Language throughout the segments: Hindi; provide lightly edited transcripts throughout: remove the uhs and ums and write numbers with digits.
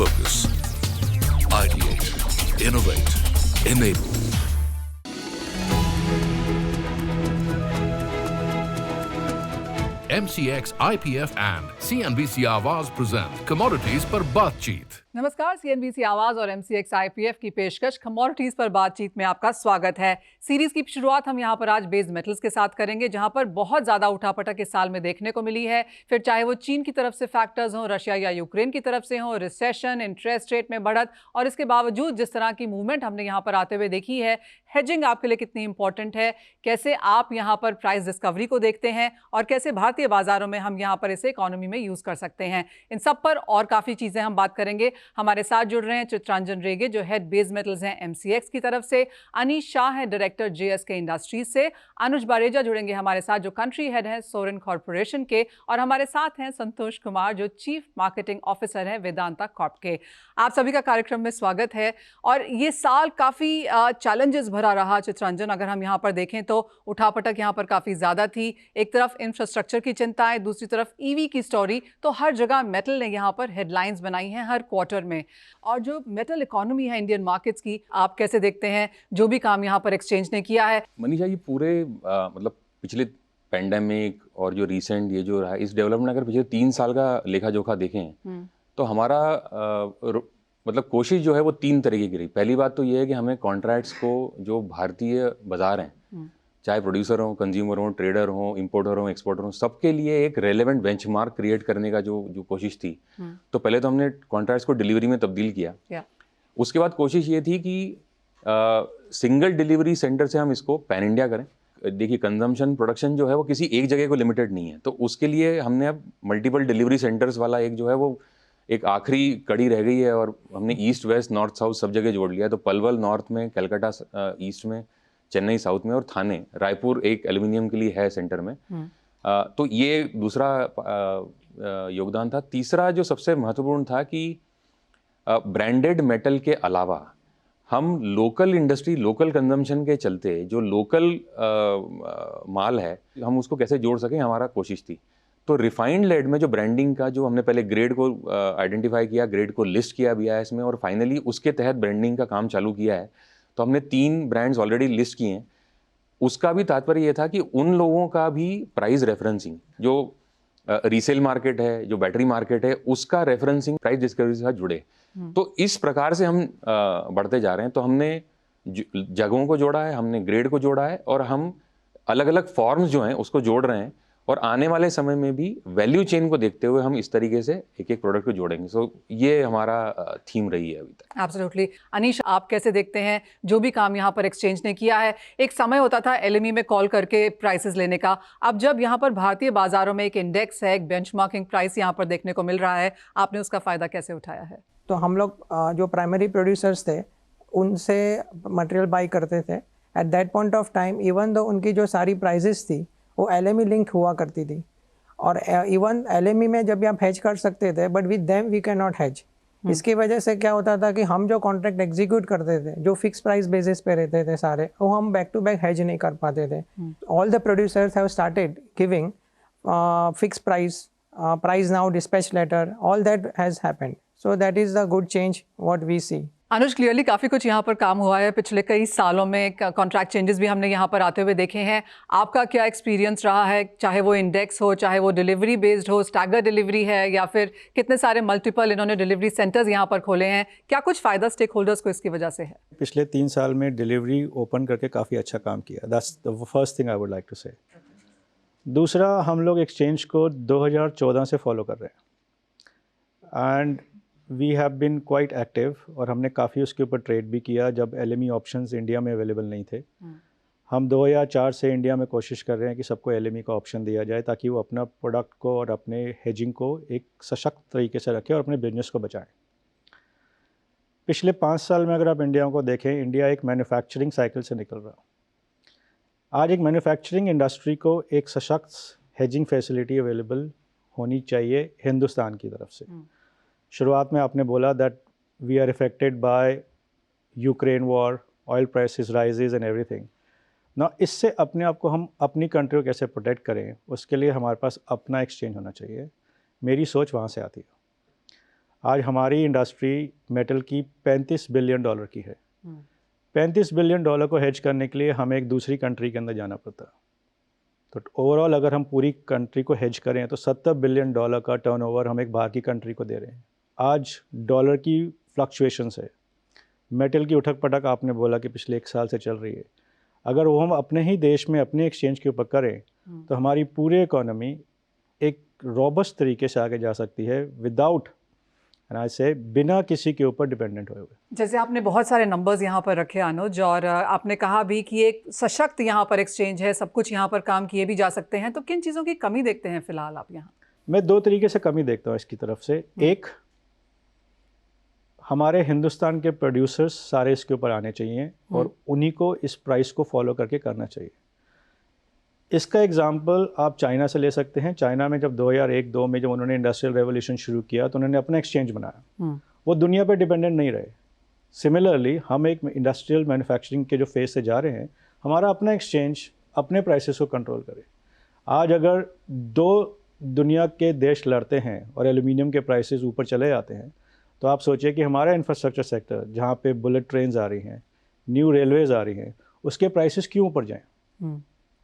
Focus. Ideate. Innovate. Enable. MCX, IPF and CNBC आवाज present Commodities पर बातचीत। नमस्कार, CNBC आवाज और MCX IPF की पेशकश कमोडिटीज पर बातचीत में आपका स्वागत है। सीरीज की शुरुआत हम यहाँ पर आज बेस मेटल्स के साथ करेंगे, जहाँ पर बहुत ज़्यादा उठापटक इस साल में देखने को मिली है। फिर चाहे वो चीन की तरफ से फैक्टर्स हों, रशिया या यूक्रेन की तरफ से हों, रिसेशन, इंटरेस्ट रेट में बढ़त, और इसके बावजूद जिस तरह की मूवमेंट हमने यहाँ पर आते हुए देखी है, हेजिंग आपके लिए कितनी इंपॉर्टेंट है, कैसे आप यहाँ पर प्राइस डिस्कवरी को देखते हैं और कैसे भारतीय बाजारों में हम यहाँ पर इसे इकोनॉमी में यूज़ कर सकते हैं। इन सब पर और काफ़ी चीज़ें हम बात करेंगे। हमारे साथ जुड़ रहे हैं चित्रांजन रेगे, जो हेड बेस मेटल्स हैं MCX की तरफ से, अनीश शाह है डायरेक्टर JSK इंडस्ट्रीज से, अनुज बारेजा जुड़ेंगे हमारे साथ जो कंट्री हेड है सोरेन कॉर्पोरेशन के, और हमारे साथ हैं संतोष कुमार जो चीफ मार्केटिंग ऑफिसर है वेदांता कॉर्प के। आप सभी का कार्यक्रम में स्वागत है। और ये साल काफ़ी चैलेंजेस भरा रहा चित्रांजन, अगर हम यहाँ पर देखें तो उठापटक यहाँ पर काफ़ी ज़्यादा थी। एक तरफ इंफ्रास्ट्रक्चर की चिंताएं, दूसरी तरफ EV की स्टोरी, तो हर जगह मेटल ने यहाँ पर हेडलाइंस बनाई हैं हर क्वार्टर में। और जो मेटल इकोनॉमी है इंडियन मार्केट्स की, आप कैसे देखते हैं जो भी काम यहाँ पर एक्सचेंज ने किया है? मनीषा, ये पूरे मतलब पिछले पेंडेमिक और जो रिसेंट ये जो रहा इस डेवलपमेंट, अगर पिछले 3 साल का लेखा जोखा देखें तो हमारा मतलब कोशिश जो है वो 3 तरीके की रही। पहली बात तो ये है कि हमें कॉन्ट्रैक्ट्स को, जो भारतीय बाजार हैं, चाहे प्रोड्यूसर हो, कंज्यूमर हो, ट्रेडर हो, इंपोर्टर हो, एक्सपोर्टर हो, सबके लिए एक रेलेवेंट बेंचमार्क क्रिएट करने का जो कोशिश थी। तो पहले तो हमने कॉन्ट्रैक्ट्स को डिलीवरी में तब्दील किया। उसके बाद कोशिश ये थी कि सिंगल डिलीवरी सेंटर से हम इसको पैन इंडिया करें। देखिए, कंजम्पशन प्रोडक्शन जो है वो किसी एक जगह को लिमिटेड नहीं है, तो उसके लिए हमने अब मल्टीपल डिलीवरी सेंटर्स वाला एक जो है वो एक आखिरी कड़ी रह गई है, और हमने ईस्ट वेस्ट नॉर्थ साउथ सब जगह जोड़ लिया है। तो पलवल नॉर्थ में, कलकत्ता ईस्ट में, चेन्नई साउथ में, और थाने, रायपुर एक एल्यूमिनियम के लिए है सेंटर में। तो ये दूसरा योगदान था। तीसरा जो सबसे महत्वपूर्ण था कि ब्रांडेड मेटल के अलावा हम लोकल इंडस्ट्री, लोकल कंजम्पशन के चलते जो लोकल माल है हम उसको कैसे जोड़ सकें, हमारा कोशिश थी। तो रिफाइंड लेड में जो ब्रांडिंग का, जो हमने पहले ग्रेड को आइडेंटिफाई किया, ग्रेड को लिस्ट किया BIS में, और फाइनली उसके तहत ब्रांडिंग का काम चालू किया है। तो हमने 3 ब्रांड्स ऑलरेडी लिस्ट किए हैं। उसका भी तात्पर्य ये था कि उन लोगों का भी प्राइस रेफरेंसिंग, जो रीसेल मार्केट है, जो बैटरी मार्केट है, उसका रेफरेंसिंग प्राइस डिस्कवरी से साथ जुड़े। तो इस प्रकार से हम बढ़ते जा रहे हैं। तो हमने जगहों को जोड़ा है, हमने ग्रेड को जोड़ा है, और हम अलग अलग फॉर्म्स जो हैं उसको जोड़ रहे हैं, और आने वाले समय में भी वैल्यू चेन को देखते हुए हम इस तरीके से एक एक प्रोडक्ट को जोड़ेंगे। सो ये हमारा थीम रही है अभी तक। एब्सोल्युटली। अनीश, आप कैसे देखते हैं जो भी काम यहाँ पर एक्सचेंज ने किया है? एक समय होता था LME में कॉल करके प्राइसेस लेने का, अब जब यहाँ पर भारतीय बाजारों में एक इंडेक्स है, एक बेंचमार्किंग प्राइस यहाँ पर देखने को मिल रहा है, आपने उसका फ़ायदा कैसे उठाया है? तो हम लोग जो प्राइमरी प्रोड्यूसर्स थे उनसे मटेरियल बाई करते थे। At that point of time, even though उनकी जो सारी प्राइजेस थी वो LME लिंक हुआ करती थी, और इवन LME में जब भी आप हेज कर सकते थे, but with them we can not hedge. इसकी वजह से क्या होता था कि हम जो कॉन्ट्रैक्ट एग्जीक्यूट करते थे, जो फिक्स प्राइस बेसिस पे रहते थे सारे, वो हम बैक टू बैक हेज नहीं कर पाते थे। All the producers have started giving fix price now, dispatch letter, all that has happened. So that is the good change what we see. Anuj, clearly काफ़ी कुछ यहाँ पर काम हुआ है पिछले कई सालों में, कॉन्ट्रैक्ट चेंजेस भी हमने यहाँ पर आते हुए देखे हैं। आपका क्या एक्सपीरियंस रहा है, चाहे वो इंडेक्स हो, चाहे वो डिलीवरी बेस्ड हो, स्टैगर डिलीवरी है, या फिर कितने सारे मल्टीपल इन्होंने डिलीवरी सेंटर्स यहाँ पर खोले हैं? क्या कुछ फ़ायदा स्टेक होल्डर्स को इसकी वजह से है? पिछले 3 साल में डिलीवरी ओपन करके काफ़ी अच्छा काम किया। That's the first thing I would like to say. दूसरा, हम लोग एक्सचेंज को 2014 से फॉलो कर रहे हैं, and we have been quite active, और हमने काफ़ी उसके ऊपर ट्रेड भी किया जब LME ऑप्शंस इंडिया में अवेलेबल नहीं थे। हम 2004 से इंडिया में कोशिश कर रहे हैं कि सबको LME का ऑप्शन दिया जाए, ताकि वो अपना प्रोडक्ट को और अपने हेजिंग को एक सशक्त तरीके से रखें और अपने बिजनेस को बचाएं। पिछले 5 साल में अगर आप इंडिया को देखें, इंडिया एक मैन्युफैक्चरिंग साइकिल से निकल रहा। आज एक मैन्युफैक्चरिंग इंडस्ट्री को एक सशक्त हेजिंग फैसिलिटी अवेलेबल होनी चाहिए हिंदुस्तान की तरफ से। शुरुआत में आपने बोला that we are affected by Ukraine war, oil prices rises and everything. ना, इससे अपने आप को, हम अपनी कंट्री को कैसे प्रोटेक्ट करें, उसके लिए हमारे पास अपना एक्सचेंज होना चाहिए। मेरी सोच वहाँ से आती है। आज हमारी इंडस्ट्री मेटल की $35 बिलियन की है। $35 बिलियन को हेज करने के लिए हमें एक दूसरी कंट्री के अंदर जाना पड़ता है। तो ओवरऑल अगर हम पूरी कंट्री को हेज करें तो $70 बिलियन का टर्नओवर हम एक बाहर की कंट्री को दे रहे हैं। आज डॉलर की फ्लक्चुएशंस है, मेटल की उठक पटक आपने बोला कि पिछले 1 साल से चल रही है। अगर वो हम अपने ही देश में अपने एक्सचेंज के ऊपर करें तो हमारी पूरी इकोनॉमी एक रॉबस्ट तरीके से आगे जा सकती है विदाउट से बिना किसी के ऊपर डिपेंडेंट हुए। जैसे आपने बहुत सारे नंबर्स यहाँ पर रखे अनुज, और आपने कहा भी कि एक सशक्त यहाँ पर एक्सचेंज है, सब कुछ यहाँ पर काम किए भी जा सकते हैं, तो किन चीज़ों की कमी देखते हैं फिलहाल आप यहाँ? मैं 2 तरीके से कमी देखता हूँ इसकी तरफ से। एक, हमारे हिंदुस्तान के प्रोड्यूसर्स सारे इसके ऊपर आने चाहिए और उन्हीं को इस प्राइस को फॉलो करके करना चाहिए। इसका एग्जाम्पल आप चाइना से ले सकते हैं। चाइना में जब 2001-2 में जब उन्होंने इंडस्ट्रियल रेवोल्यूशन शुरू किया तो उन्होंने अपना एक्सचेंज बनाया, वो दुनिया पर डिपेंडेंट नहीं रहे। सिमिलरली हम एक इंडस्ट्रियल मैन्युफैक्चरिंग के जो फेज से जा रहे हैं, हमारा अपना एक्सचेंज अपने प्राइसेस को कंट्रोल करे। आज अगर 2 दुनिया के देश लड़ते हैं और एल्यूमिनियम के प्राइसेस ऊपर चले जाते हैं, तो आप सोचिए कि हमारा इंफ्रास्ट्रक्चर सेक्टर जहाँ पे बुलेट ट्रेन्स आ रही हैं, न्यू रेलवेज़ आ रही हैं, उसके प्राइसेस क्यों ऊपर जाएं?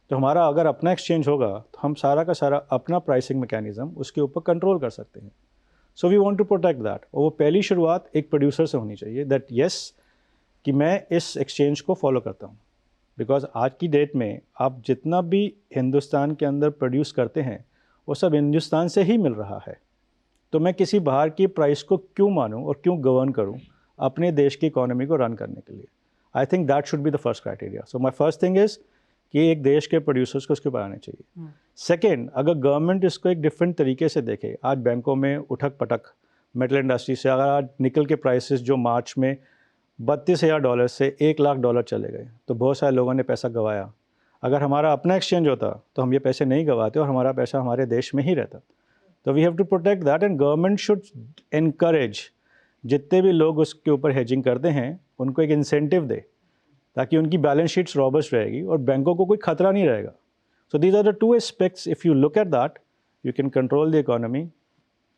तो हमारा अगर अपना एक्सचेंज होगा तो हम सारा का सारा अपना प्राइसिंग मैकेनिज्म उसके ऊपर कंट्रोल कर सकते हैं। So we want to protect that. और वो पहली शुरुआत एक प्रोड्यूसर से होनी चाहिए, दैट यस कि मैं इस एक्सचेंज को फॉलो करता हूँ। बिकॉज आज की डेट में आप जितना भी हिंदुस्तान के अंदर प्रोड्यूस करते हैं वो सब हिंदुस्तान से ही मिल रहा है। तो मैं किसी बाहर की प्राइस को क्यों मानूं और क्यों गवर्न करूं अपने देश की इकोनॉमी को रन करने के लिए? I think that should be the first criteria. So my first thing is कि एक देश के प्रोड्यूसर्स को उसके ऊपर आने चाहिए। सेकेंड, अगर गवर्नमेंट इसको एक डिफरेंट तरीके से देखे, आज बैंकों में उठक पटक मेटल इंडस्ट्री से, अगर आज निकल के प्राइसेस जो मार्च में $32,000 से $1,00,000 चले गए तो बहुत सारे लोगों ने पैसा गंवाया। अगर हमारा अपना एक्सचेंज होता तो हम ये पैसे नहीं गंवाते और हमारा पैसा हमारे देश में ही रहता। तो we have to protect that and government should encourage जितने भी लोग उसके ऊपर हेजिंग करते हैं उनको एक इंसेंटिव दे ताकि उनकी बैलेंस शीट्स रॉबस्ट रहेगी और बैंकों को कोई खतरा नहीं रहेगा। So these are the 2 aspects, if you look at that you can control the economy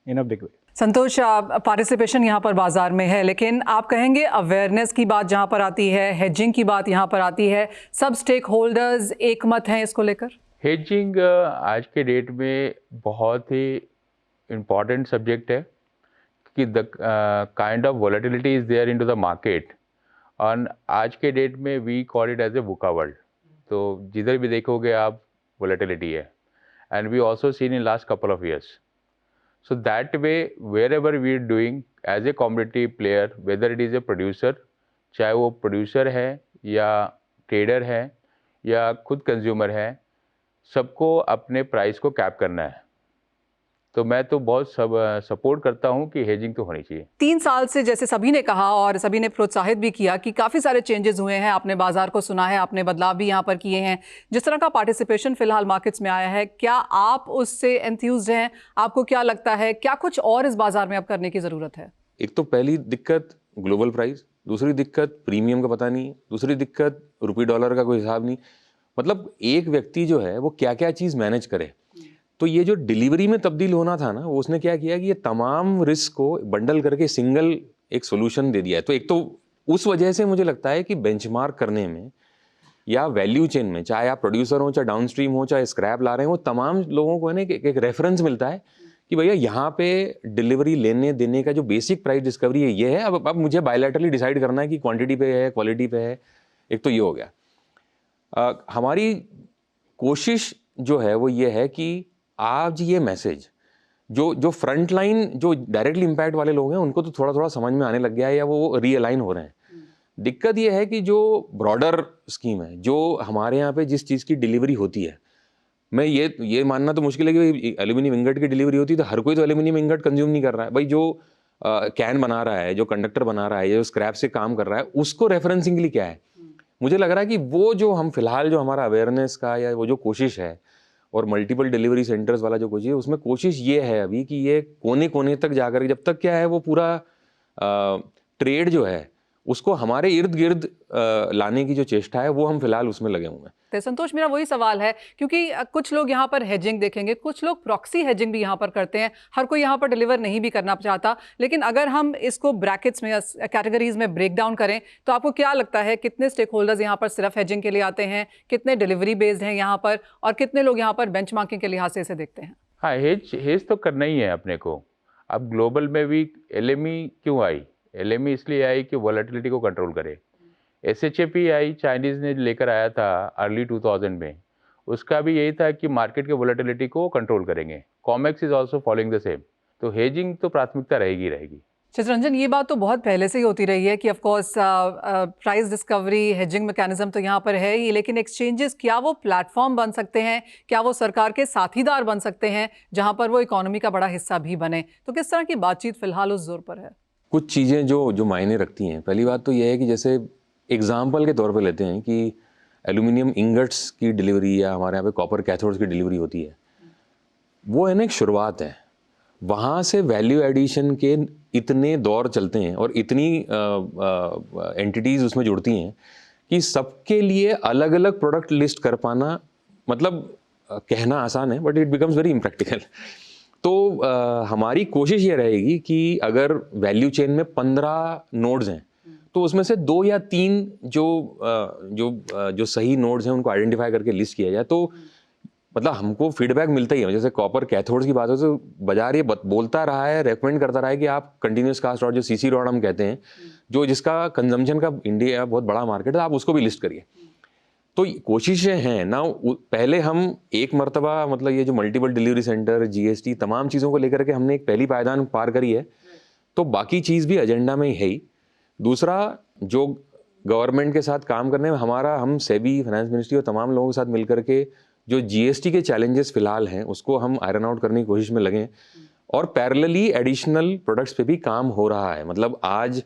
in a big way. Santosh, participation यहाँ पर बाजार में है, लेकिन आप कहेंगे अवेयरनेस की बात जहाँ पर आती है, हेजिंग की बात यहाँ पर आती है, सब स्टेक होल्डर्स एक मत हैं इसको लेकर? हेजिंग आज के डेट में बहुत ही इम्पॉर्टेंट सब्जेक्ट है कि the kind of volatility is there into the market. और आज के डेट में we call it as a बुका वर्ल्ड। तो जिधर भी देखोगे आप वॉलेटिलिटी है, and we also seen in last couple of years. So that way wherever we are doing as a competitive player, whether it is a producer, चाहे वो प्रोड्यूसर है या ट्रेडर है या खुद कंज्यूमर है, सबको अपने प्राइस को कैप करना है। तो मैं तो बहुत सपोर्ट करता हूं कि हेजिंग तो होनी चाहिए। 3 साल से जैसे सभी ने कहा और सभी ने प्रोत्साहित भी किया कि काफ़ी सारे चेंजेस हुए हैं, आपने बाजार को सुना है, आपने बदलाव भी यहाँ पर किए हैं, जिस तरह का पार्टिसिपेशन फिलहाल मार्केट्स में आया है, क्या आप उससे एंथ्यूज्ड हैं? आपको क्या लगता है, क्या कुछ और इस बाजार में अब करने की ज़रूरत है? एक तो पहली दिक्कत ग्लोबल प्राइस, दूसरी दिक्कत प्रीमियम का पता नहीं, दूसरी दिक्कत रुपये डॉलर का कोई हिसाब नहीं। मतलब एक व्यक्ति जो है वो क्या क्या चीज़ मैनेज करे। तो ये जो डिलीवरी में तब्दील होना था ना, वो उसने क्या किया कि ये तमाम रिस्क को बंडल करके सिंगल एक सोल्यूशन दे दिया है। तो एक तो उस वजह से मुझे लगता है कि बेंचमार्क करने में या वैल्यू चेन में, चाहे आप प्रोड्यूसर हो, चाहे डाउनस्ट्रीम हो, चाहे स्क्रैप ला रहे हो, वो तमाम लोगों को है ना एक रेफरेंस मिलता है कि भैया यहाँ पे डिलीवरी लेने देने का जो बेसिक प्राइस डिस्कवरी है ये है। अब मुझे बायलैटरली डिसाइड करना है कि क्वांटिटी पे है, क्वालिटी पे है। एक तो ये हो गया। हमारी कोशिश जो है वो ये है कि आज ये मैसेज जो फ्रंट लाइन जो डायरेक्टली इम्पैक्ट वाले लोग हैं उनको तो थोड़ा थोड़ा समझ में आने लग गया है या वो रीअलाइन हो रहे हैं। दिक्कत ये है कि जो ब्रॉडर स्कीम है, जो हमारे यहाँ पे जिस चीज़ की डिलीवरी होती है, मैं ये मानना तो मुश्किल है कि एल्यूमिनियम इंगट की डिलीवरी होती है तो हर कोई तो एल्यूमिनियम इंगट कंज्यूम नहीं कर रहा है। भाई जो कैन बना रहा है, जो कंडक्टर बना रहा है, जो स्क्रैप से काम कर रहा है, उसको रेफरेंसिंग के लिए क्या है? मुझे लग रहा है कि वो जो हम फिलहाल जो हमारा अवेयरनेस का या वो जो कोशिश है और मल्टीपल डिलीवरी सेंटर्स वाला जो कोशिश है, उसमें कोशिश ये है अभी कि ये कोने कोने तक जाकर, जब तक क्या है वो पूरा ट्रेड जो है उसको हमारे इर्द गिर्द लाने की जो चेष्टा है वो हम फिलहाल उसमें लगे हुए हैं। सकते हैं। संतोष, मेरा वही सवाल है, क्योंकि कुछ लोग यहाँ पर हेजिंग देखेंगे, कुछ लोग प्रॉक्सी हेजिंग भी यहाँ पर करते हैं, हर कोई यहाँ पर डिलीवर नहीं भी करना चाहता। लेकिन अगर हम इसको ब्रैकेट्स में या कैटेगरीज में ब्रेक डाउन करें तो आपको क्या लगता है कितने स्टेक होल्डर्स यहाँ पर सिर्फ हेजिंग के लिए आते हैं, कितने डिलीवरी बेस्ड हैं यहाँ पर, और कितने लोग यहाँ पर बेंचमार्किंग के लिहाज से इसे देखते हैं? हाँ, हेज तो करना ही है अपने को। अब ग्लोबल में भी एलएमई क्यों आई? एलएमई इसलिए आई कि वॉलेटिलिटी को कंट्रोल करे। एसएचएपी आई, चाइनीज़ ने लेकर आया था अर्ली 2000 में, उसका भी यही था कि मार्केट के वॉलेटिलिटी को कंट्रोल करेंगे। COMEX is also following the same. तो हेजिंग तो प्राथमिकता रहेगी। चित्ररंजन, ये बात तो बहुत पहले से ही होती रही है कि of course price discovery, hedging mechanism तो यहाँ पर है ही, लेकिन एक्सचेंजेस क्या वो प्लेटफॉर्म बन सकते हैं, क्या वो सरकार के साथीदार बन सकते हैं जहाँ पर वो इकोनॉमी का बड़ा हिस्सा भी बने? तो किस तरह की बातचीत फिलहाल उस जोर पर है? कुछ चीज़ें जो मायने रखती हैं। पहली बात तो यह है कि जैसे एग्जाम्पल के तौर पे लेते हैं कि एल्यूमिनियम इंगट्स की डिलीवरी या हमारे यहाँ पे कॉपर कैथोड्स की डिलीवरी होती है, वो है ना एक शुरुआत है। वहाँ से वैल्यू एडिशन के इतने दौर चलते हैं और इतनी एंटिटीज़ उसमें जुड़ती हैं कि सबके लिए अलग अलग प्रोडक्ट लिस्ट कर पाना, मतलब कहना आसान है but it becomes very impractical. तो हमारी कोशिश ये रहेगी कि अगर वैल्यू चेन में 15 नोड्स हैं तो उसमें से 2 या 3 जो सही नोड्स हैं उनको आइडेंटिफाई करके लिस्ट किया जाए। तो मतलब हमको फीडबैक मिलता ही है। जैसे कॉपर कैथोड्स की बात हो तो बाजार ये बोलता रहा है, रेकमेंड करता रहा है कि आप कंटिन्यूस कास्ट रॉड, जो सीसी रॉड हम कहते हैं, जो जिसका कंजम्पशन का इंडिया बहुत बड़ा मार्केट है, आप उसको भी लिस्ट करिए। तो कोशिशें हैं ना। पहले हम एक मर्तबा मतलब ये जो मल्टीपल डिलीवरी सेंटर, जीएसटी, तमाम चीज़ों को लेकर के हमने एक पहली पायदान पार करी है, तो बाकी चीज़ भी एजेंडा में है ही। दूसरा, जो गवर्नमेंट के साथ काम करने में हम सेबी, फाइनेंस मिनिस्ट्री और तमाम लोगों के साथ मिलकर के जो जीएसटी के चैलेंजेस फिलहाल हैं उसको हम आयरन आउट करने की कोशिश में लगे, और पैरेलली एडिशनल प्रोडक्ट्स पे भी काम हो रहा है। मतलब आज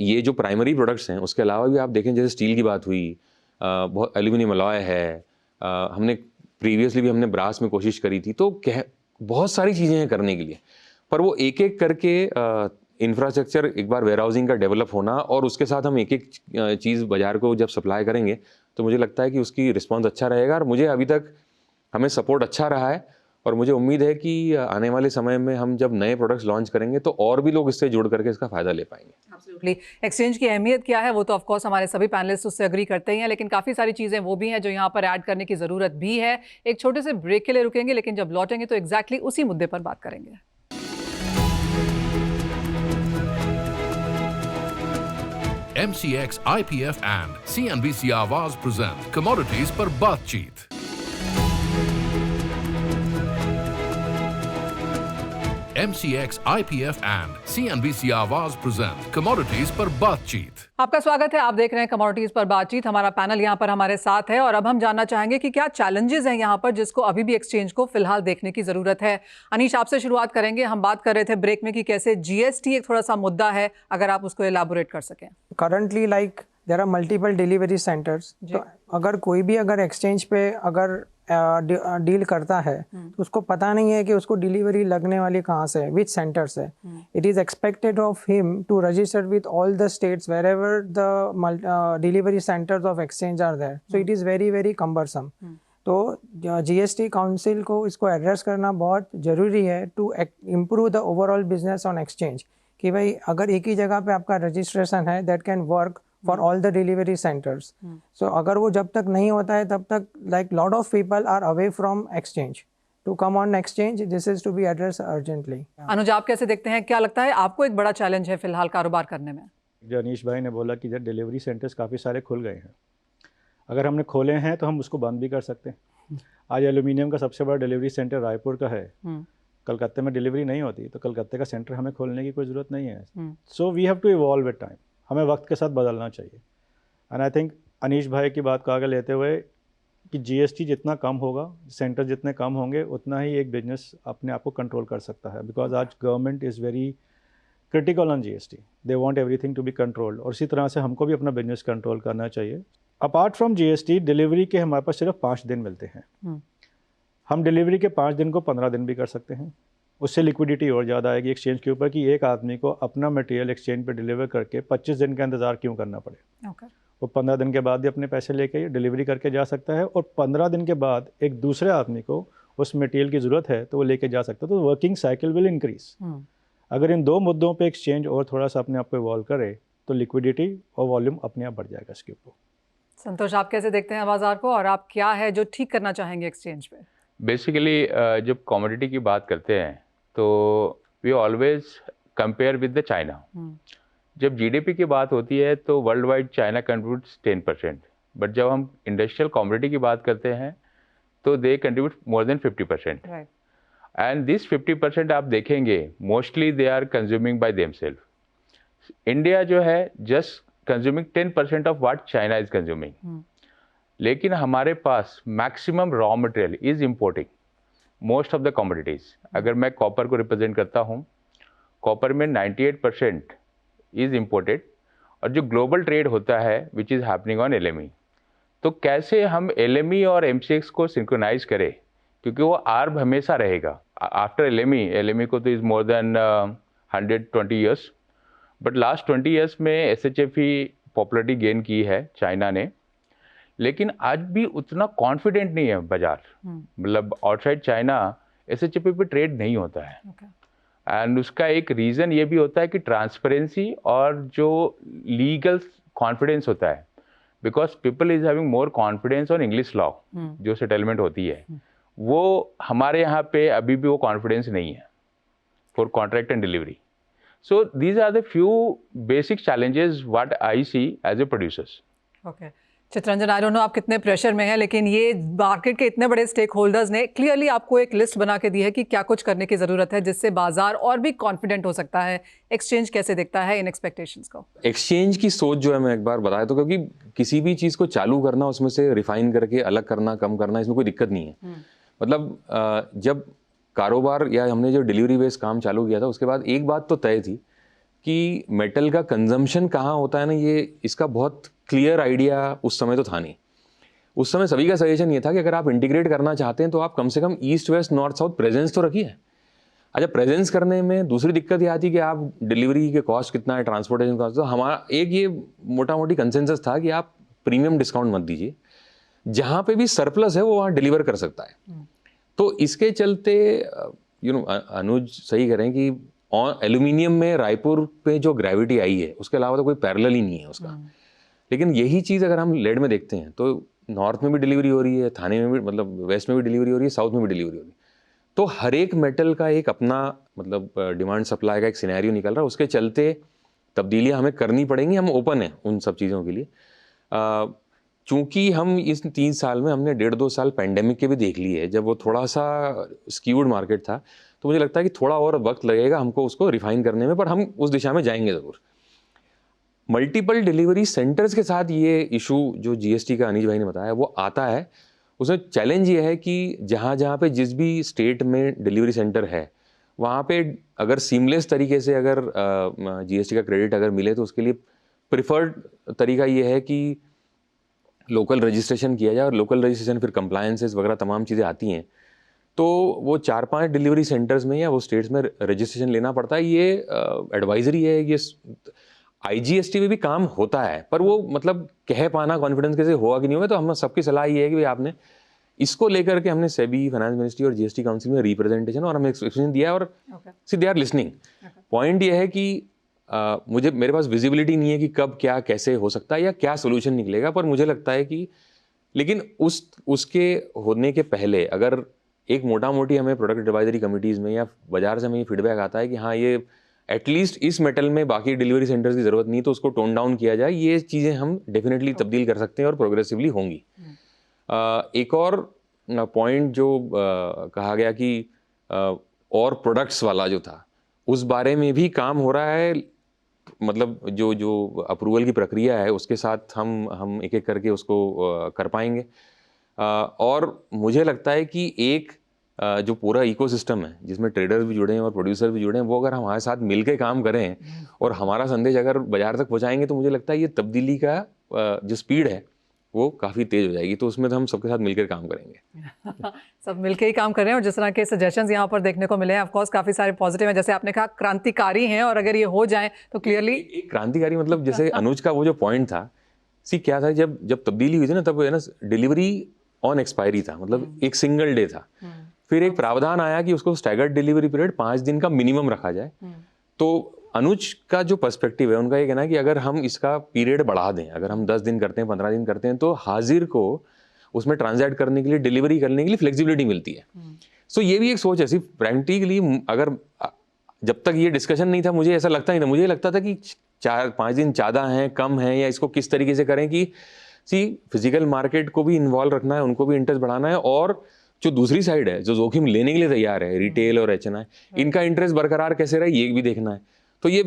ये जो प्राइमरी प्रोडक्ट्स हैं उसके अलावा भी आप देखें, जैसे स्टील की बात हुई, बहुत एल्यूमिनियम अलॉय है, हमने प्रीवियसली भी हमने ब्रास में कोशिश करी थी। तो बहुत सारी चीज़ें हैं करने के लिए, पर वो एक एक करके इंफ्रास्ट्रक्चर एक बार वेयरहाउसिंग का डेवलप होना और उसके साथ हम एक एक चीज़ बाजार को जब सप्लाई करेंगे तो मुझे लगता है कि उसकी रिस्पॉन्स अच्छा रहेगा। और मुझे अभी तक हमें सपोर्ट अच्छा रहा है और मुझे उम्मीद है कि आने वाले समय में हम जब नए प्रोडक्ट्स लॉन्च करेंगे तो और भी लोग इससे जुड़ करके इसका फ़ायदा ले पाएंगे। एब्सोल्युटली। एक्सचेंज की अहमियत क्या है वो तो ऑफ कोर्स हमारे सभी पैनलिस्ट उससे एग्री करते ही हैं, लेकिन काफ़ी सारी चीज़ें वो भी हैं जो यहाँ पर ऐड करने की ज़रूरत भी है। एक छोटे से ब्रेक के लिए रुकेंगे, लेकिन जब लौटेंगे तो एग्जैक्टली उसी मुद्दे पर बात करेंगे। MCX, IPF and CNBC आवाज present Commodities पर बातचीत। MCX, IPF and CNBC आवाज present Commodities पर बातचीत। आपका स्वागत है, आप देख रहे हैं कमोडिटीज पर बातचीत। हमारा पैनल यहाँ पर हमारे साथ है और अब हम जानना चाहेंगे कि क्या चैलेंजेस हैं यहाँ पर जिसको अभी भी एक्सचेंज को फिलहाल देखने की जरूरत है। अनीश, आपसे शुरुआत करेंगे। हम बात कर रहे थे ब्रेक में कि कैसे जीएसटी एक थोड़ा सा मुद्दा है, अगर आप उसको एलाबोरेट कर सकें। Currently like there are multiple delivery centres, तो अगर कोई भी अगर एक्सचेंज पे अगर डील करता है तो उसको पता नहीं है कि उसको डिलीवरी लगने वाली कहाँ से है, विच सेंटर से। It is expected of him to register with all the states wherever the delivery centres of exchange are there, so it is very very cumbersome. तो जीएसटी काउंसिल को इसको एड्रेस करना बहुत ज़रूरी है to improve the overall business on exchange, कि भाई अगर एक ही जगह पे आपका रजिस्ट्रेशन है that can work for all the delivery centres. So अगर वो जब तक नहीं होता है तब तक like lot of people are away from exchange to come on exchange. This is to be address urgently. Anuj, आप कैसे देखते हैं, क्या लगता है आपको एक बड़ा चैलेंज है फिलहाल कारोबार करने में? जो अनीश भाई ने बोला कि जब डिलीवरी सेंटर्स काफ़ी सारे खुल गए हैं, अगर हमने खोले हैं तो हम उसको बंद भी कर सकते हैं। आज एल्यूमिनियम का सबसे बड़ा डिलीवरी सेंटर रायपुर का है, कलकत्ते में डिलीवरी नहीं होती तो कलकत्ते का सेंटर हमें खोलने की कोई ज़रूरत नहीं है। So we have to evolve with time, हमें वक्त के साथ बदलना चाहिए। एंड आई थिंक अनीश भाई की बात को आगे लेते हुए कि जीएसटी जितना कम होगा, सेंटर जितने कम होंगे, उतना ही एक बिजनेस अपने आप को कंट्रोल कर सकता है। बिकॉज आज government is very critical on GST, they want everything to be controlled, और इसी तरह से हमको भी अपना बिजनेस कंट्रोल करना चाहिए। अपार्ट फ्रॉम जीएसटी, डिलीवरी के हमारे पास सिर्फ 5 दिन मिलते हैं। हम डिलीवरी के 5 दिन को 15 दिन भी कर सकते हैं। उससे लिक्विडिटी और ज़्यादा आएगी एक्सचेंज के ऊपर कि एक आदमी को अपना मटेरियल एक्सचेंज पे डिलीवर करके 25 दिन का इंतज़ार क्यों करना पड़े। वो 15 दिन के बाद ही अपने पैसे लेके डिलीवरी करके जा सकता है, और 15 दिन के बाद एक दूसरे आदमी को उस मटेरियल की ज़रूरत है तो वो लेके जा सकता है। तो वर्किंग साइकिल विल इंक्रीज। अगर इन दो मुद्दों पे एक्सचेंज और थोड़ा सा अपने आप को इवॉल्व करे तो लिक्विडिटी और वॉल्यूम अपने आप बढ़ जाएगा इसके ऊपर। संतोष, आप कैसे देखते हैं बाजार को, और आप क्या है जो ठीक करना चाहेंगे एक्सचेंज पे? बेसिकली जब कमोडिटी की बात करते हैं तो we always compare with the China. जब जीडीपी की बात होती है तो world wide China contributes 10%, but जब हम इंडस्ट्रियल कमोडिटी की बात करते हैं तो they contribute more than 50%। And this 50% आप देखेंगे mostly they are consuming by themselves. India जो है just consuming 10% of what China is consuming. लेकिन हमारे पास maximum raw material is importing most of the commodities. अगर मैं कॉपर को रिप्रेजेंट करता हूँ, कॉपर में 98% इज इम्पोर्टेड, और जो ग्लोबल ट्रेड होता है which is happening on LME। तो कैसे हम LME और MCX को सिंक्रोनाइज करें, क्योंकि वो आर्ब हमेशा रहेगा आफ्टर LME को तो is more than 120 years, but last 20 years में SHF ही पॉपुलरिटी गेन की है चाइना ने। लेकिन आज भी उतना कॉन्फिडेंट नहीं है बाजार, मतलब आउटसाइड चाइना SHF पे ट्रेड नहीं होता है। एंड उसका एक रीज़न ये भी होता है कि ट्रांसपेरेंसी और जो लीगल कॉन्फिडेंस होता है, because people is having more confidence on English law जो सेटलमेंट होती है, वो हमारे यहाँ पे अभी भी वो कॉन्फिडेंस नहीं है for contract and delivery. So these are the few basic challenges what I see as a producers. Okay Chitranjan, I don't know आप कितने प्रेशर में हैं, लेकिन ये मार्केट के इतने बड़े स्टेक होल्डर्स ने क्लियरली आपको एक लिस्ट बना के दी है कि क्या कुछ करने की ज़रूरत है जिससे बाजार और भी कॉन्फिडेंट हो सकता है। एक्सचेंज कैसे देखता है इन एक्सपेक्टेशंस को? एक्सचेंज की सोच जो है, मैं एक बार बताया तो, क्योंकि किसी भी चीज़ को चालू करना, उसमें से रिफाइन करके अलग करना, कम करना, इसमें कोई दिक्कत नहीं है। मतलब जब कारोबार या हमने जो डिलीवरी बेस्ड काम चालू किया था, उसके बाद एक बात तो तय थी कि मेटल का कंजम्पशन कहाँ होता है ना, ये इसका बहुत क्लियर आइडिया उस समय तो था नहीं। उस समय सभी का सजेशन ये था कि अगर आप इंटीग्रेट करना चाहते हैं तो आप कम से कम east west north south presence तो रखिए। अच्छा, प्रेजेंस करने में दूसरी दिक्कत ये आती कि आप डिलीवरी के कॉस्ट कितना है, ट्रांसपोर्टेशन कॉस्ट। तो हमारा एक ये मोटा मोटी कंसेंसस था कि आप प्रीमियम डिस्काउंट मत दीजिए, जहाँ पे भी सरप्लस है वो वहाँ डिलीवर कर सकता है। तो इसके चलते अनुज सही करें कि एल्यूमिनियम में रायपुर पे जो ग्रेविटी आई है उसके अलावा तो कोई पैरेलल ही नहीं है उसका। लेकिन यही चीज़ अगर हम लेड में देखते हैं तो नॉर्थ में भी डिलीवरी हो रही है, थाने में भी, मतलब वेस्ट में भी डिलीवरी हो रही है, साउथ में भी डिलीवरी हो रही है। तो हर एक मेटल का एक अपना मतलब डिमांड सप्लाई का एक सिनेरियो निकल रहा है। उसके चलते तब्दीलियां हमें करनी पड़ेंगी, हम ओपन हैं उन सब चीज़ों के लिए। चूँकि हम इस 3 साल में हमने 1.5-2 साल पैंडेमिक के भी देख लिए है, जब वो थोड़ा सा स्क्यूड मार्केट था, तो मुझे लगता है कि थोड़ा और वक्त लगेगा हमको उसको रिफाइन करने में, पर हम उस दिशा में जाएंगे ज़रूर। मल्टीपल डिलीवरी सेंटर्स के साथ ये इशू जो GST का अनीज भाई ने बताया वो आता है। उसमें चैलेंज ये है कि जहाँ जहाँ पे जिस भी स्टेट में डिलीवरी सेंटर है, वहाँ पे अगर सीमलेस तरीके से अगर GST का क्रेडिट अगर मिले तो उसके लिए प्रिफर्ड तरीका ये है कि लोकल रजिस्ट्रेशन किया जाए, और लोकल रजिस्ट्रेशन फिर कंप्लायंसेस वगैरह तमाम चीज़ें आती हैं, तो वो 4-5 डिलीवरी सेंटर्स में या वो स्टेट्स में रजिस्ट्रेशन लेना पड़ता है। ये एडवाइजरी है, ये IGST में भी काम होता है, पर वो मतलब कह पाना कॉन्फिडेंस कैसे होगा कि नहीं होगा। तो हम सबकी सलाह ये है कि भाई आपने इसको लेकर के हमने सेबी, फाइनेंस मिनिस्ट्री और GST काउंसिल में रिप्रेजेंटेशन और हमें एक्सप्लेनेशन दिया है, और सी दे आर लिसनिंग। पॉइंट ये है कि मेरे पास विजिबिलिटी नहीं है कि कब क्या कैसे हो सकता है या क्या सोल्यूशन निकलेगा, पर मुझे लगता है कि लेकिन उसके होने के पहले अगर एक मोटा मोटी हमें प्रोडक्ट एडवाइजरी कमिटीज़ में या बाजार से हमें ये फीडबैक आता है कि हाँ ये एटलीस्ट इस मेटल में बाकी डिलीवरी सेंटर्स की ज़रूरत नहीं, तो उसको टोन डाउन किया जाए, ये चीज़ें हम डेफिनेटली तब्दील कर सकते हैं और प्रोग्रेसिवली होंगी। एक और पॉइंट जो कहा गया कि और प्रोडक्ट्स वाला जो था, उस बारे में भी काम हो रहा है। मतलब जो अप्रूवल की प्रक्रिया है उसके साथ हम एक एक करके उसको कर पाएंगे। और मुझे लगता है कि एक जो पूरा इकोसिस्टम है जिसमें ट्रेडर्स भी जुड़े हैं और प्रोड्यूसर भी जुड़े हैं, वो अगर हमारे साथ मिलके काम करें और हमारा संदेश अगर बाजार तक पहुंचाएंगे, तो मुझे लगता है ये तब्दीली का जो स्पीड है वो काफ़ी तेज़ हो जाएगी। तो उसमें तो हम सबके साथ मिलकर काम करेंगे। सब मिलकर ही काम कर रहे हैं, और जिस तरह के सजेशंस यहाँ पर देखने को मिले हैं, ऑफ कोर्स काफ़ी सारे पॉजिटिव हैं, जैसे आपने कहा क्रांतिकारी हैं, और अगर ये हो जाए तो क्लियरली एक क्रांतिकारी मतलब जैसे अनुज का वो जो पॉइंट था सी क्या था, जब तब्दीली हुई थी ना, तब है ना डिलीवरी ऑन एक्सपायरी था, मतलब एक सिंगल डे था। फिर एक प्रावधान आया कि उसको स्टैगर्ड डिलीवरी पीरियड 5 दिन का मिनिमम रखा जाए। तो अनुज का जो पर्सपेक्टिव है उनका ये कहना है कि अगर हम इसका पीरियड बढ़ा दें, अगर हम 10 दिन करते हैं, 15 दिन करते हैं, तो हाजिर को उसमें ट्रांजैक्ट करने के लिए, डिलीवरी करने के लिए फ्लेक्सिबिलिटी मिलती है। सो ये भी एक सोच है। सिर्फ प्रैक्टिकली अगर जब तक ये डिस्कशन नहीं था मुझे ऐसा लगता नहीं था, मुझे ये लगता था कि 4-5 दिन ज़्यादा हैं, कम हैं, या इसको किस तरीके से करें कि फिजिकल मार्केट को भी इन्वॉल्व रखना है, उनको भी इंटरेस्ट बढ़ाना है, और जो दूसरी साइड है जो जोखिम लेने के लिए तैयार है, रिटेल और एचएनआई, इनका इंटरेस्ट बरकरार कैसे रहे ये भी देखना है। तो ये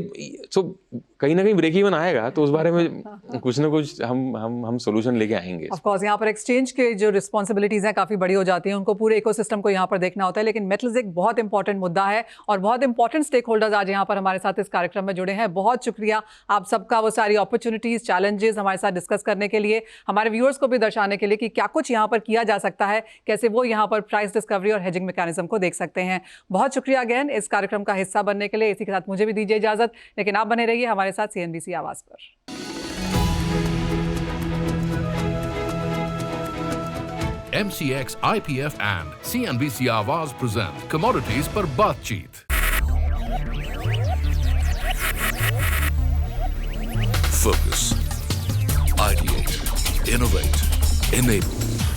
कहीं ना कहीं ब्रेक इवन आएगा, तो उस बारे में कुछ ना कुछ हम सोल्यूशन लेके आएंगे। ऑफ कोर्स यहाँ पर एक्सचेंज के जो रिस्पॉन्सिबिलिटीज़ हैं काफ़ी बड़ी हो जाती हैं, उनको पूरे इकोसिस्टम को यहाँ पर देखना होता है। लेकिन मेटल्स एक बहुत इंपॉर्टेंट मुद्दा है और बहुत इंपॉर्टेंट स्टेक होल्डर्स आज यहाँ पर हमारे साथ इस कार्यक्रम में जुड़े हैं। बहुत शुक्रिया आप सबका, वो सारी अपॉर्चुनिटीज़, चैलेंजेस हमारे साथ डिस्कस करने के लिए, हमारे व्यूअर्स को भी दर्शाने के लिए कि क्या कुछ यहाँ पर किया जा सकता है, कैसे वो यहाँ पर प्राइस डिस्कवरी और हेजिंग मैकेनिज्म को देख सकते हैं। बहुत शुक्रिया अगेन इस कार्यक्रम का हिस्सा बनने के लिए। इसी के साथ मुझे भी दीजिए इजाज़त, लेकिन आप बने रहिए हमारे साथ CNBC आवाज़ पर। MCX IPF and CNBC आवाज present commodities पर बातचीत। Focus, ideate, innovate, enable.